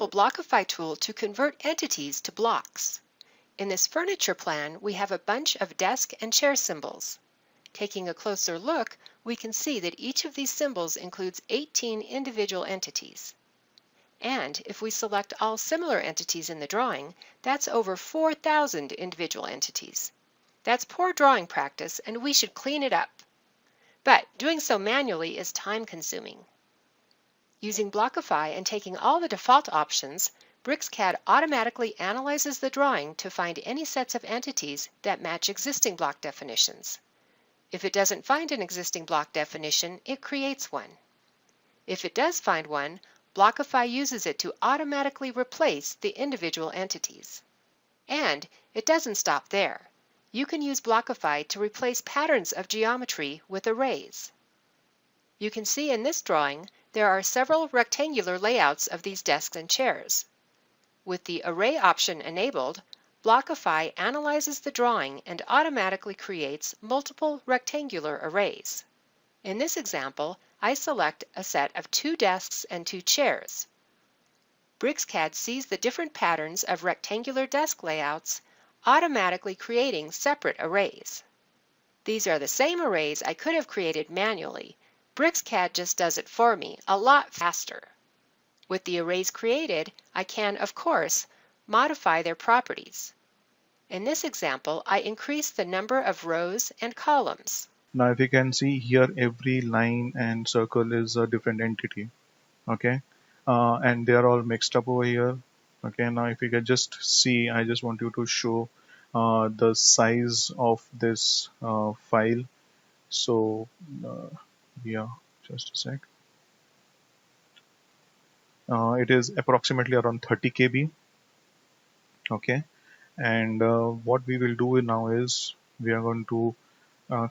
powerful Blockify tool to convert entities to blocks. In this furniture plan, we have a bunch of desk and chair symbols. Taking a closer look, we can see that each of these symbols includes 18 individual entities. And if we select all similar entities in the drawing, that's over 4,000 individual entities. That's poor drawing practice, and we should clean it up. But doing so manually is time-consuming. Using Blockify and taking all the default options, BricsCAD automatically analyzes the drawing to find any sets of entities that match existing block definitions. If it doesn't find an existing block definition, it creates one. If it does find one, Blockify uses it to automatically replace the individual entities. And it doesn't stop there. You can use Blockify to replace patterns of geometry with arrays. You can see in this drawing there are several rectangular layouts of these desks and chairs. With the Array option enabled, Blockify analyzes the drawing and automatically creates multiple rectangular arrays. In this example, I select a set of 2 desks and 2 chairs. BricsCAD sees the different patterns of rectangular desk layouts, automatically creating separate arrays. These are the same arrays I could have created manually. BricsCAD just does it for me a lot faster. With the arrays created, I can, of course, modify their properties. In this example, I increase the number of rows and columns. Now if you can see here, every line and circle is a different entity. Okay, and they are all mixed up over here. Okay, now if you can just see, I just want you to show the size of this file. So yeah, just a sec. It is approximately around 30 KB. Okay, and what we will do now is we are going to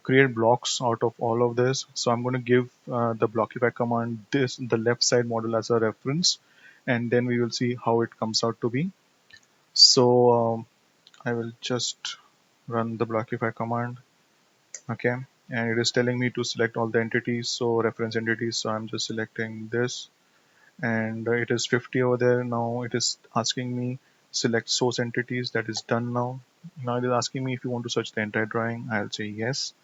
create blocks out of all of this. So I'm going to give the Blockify command the left side model as a reference, and then we will see how it comes out to be. So I will just run the Blockify command. Okay, and it is telling me to select all the entities, so reference entities. So I'm just selecting this, and it is 50 over there. Now it is asking me select source entities. That is done now. Now it is asking me if you want to search the entire drawing. I'll say yes.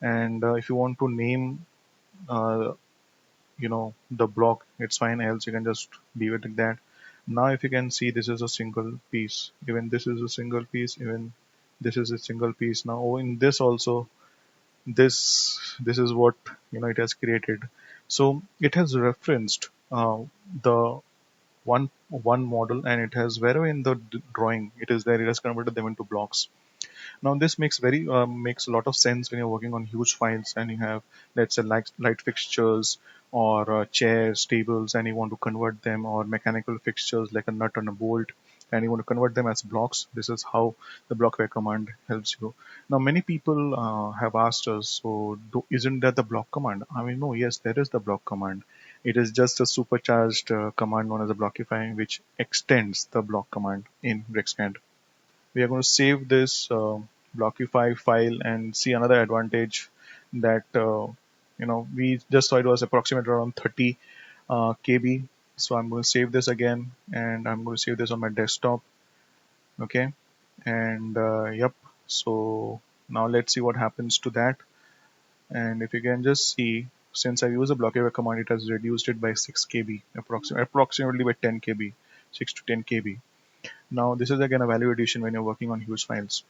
And if you want to name the block, it's fine, else you can just leave it like that. Now if you can see, this is a single piece, even this is a single piece, even this is a single piece. Now in this also, this is what it has created. So it has referenced the one model, and it has wherever in the drawing it is there, it has converted them into blocks. Now this makes a lot of sense when you're working on huge files and you have, let's say, light fixtures or chairs, tables, and you want to convert them, or mechanical fixtures like a nut and a bolt, and you want to convert them as blocks. This is how the Blockify command helps you. Now many people have asked us, so isn't that the block command? I mean, no, yes, there is the block command. It is just a supercharged command known as a Blockify, which extends the block command in BricsCAD. We are going to save this Blockify file and see another advantage that we just saw it was approximately around 30 KB. So I'm going to save this again, and I'm going to save this on my desktop. Okay, and yep. So now let's see what happens to that. And if you can just see, since I use a Blockify command, it has reduced it by 6 KB, approximately by 10 KB, 6 to 10 KB. Now this is again a value addition when you're working on huge files.